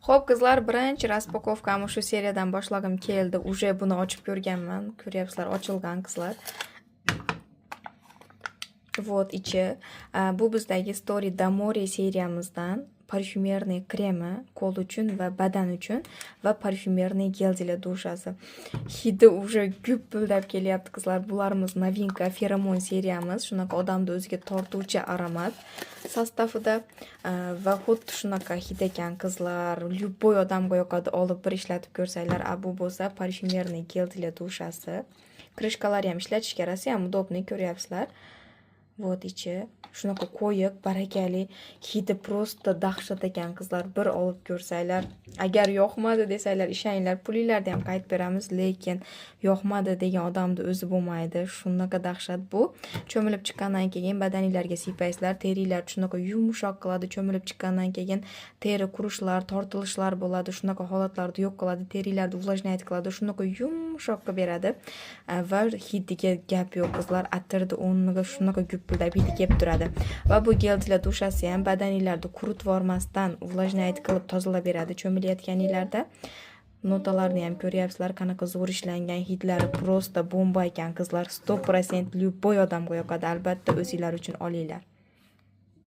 Xo'p qizlar, birinchi raspakovkani shu seriyadan boshlagim keldi. Uje buni ochib ko'rganman. Ko'ryapsizlar, ochilgan qizlar. Вот ichi. Bu bizdagi Story Damori seriyamizdan parfyumerniy kremi qo'l uchun va badan uchun va parfyumerniy gel dushasi. Hidi uje gupildab kelyapti qizlar. Bularimiz novinka feromon seriyamiz. Shunaqa odamni o'ziga tortuvchi aromat sostavida va xuddi shunaqa hid ekan qizlar. Любой odamga yoqadi, olib bir ishlatib ko'rsanglar. Bu bo'lsa parfyumerniy gel dushasi. Krishkalari ham ishlatishga rosa ham udobniy, ko'ryapsizlar. Вот ichi shunaqa qo'yiq, barakali, hidi prosta dahshat ekan qizlar. Bir olib ko'rsanglar, agar yoqmadi desanglar, ishoninglar, pulinglarni ham qaytib beramiz, lekin yoqmadi degan odamni o'zi bo'lmaydi. Shunaqa dahshat bu. Cho'milib chiqqandan keyin badaninglarga siypaysizlar, teringlar shunaqa yumshoq qiladi. Cho'milib chiqqandan keyin teri qurishlar, tortilishlar bo'ladi. Shunaqa holatlarni yo'q qiladi, teringlarni uvlajnayt qiladi, shunaqa yumshoq qilib beradi. Va hidiga gap yo'q qizlar. Atirni o'rniga shunaqa gupildab hidi kelib turadi. Va bu gel dushasi ham badaninglarni quritib yormasdan uvlajnayt qilib tozalab beradi cho'milayotganinglarda. Notalarni ham ko'ryapsizlar, qanaqa zo'r ishlangan, hidlari prosta bomba ekan qizlar. 100% любой odamga yoqadi. Albatta o'zinglar uchun olinglar.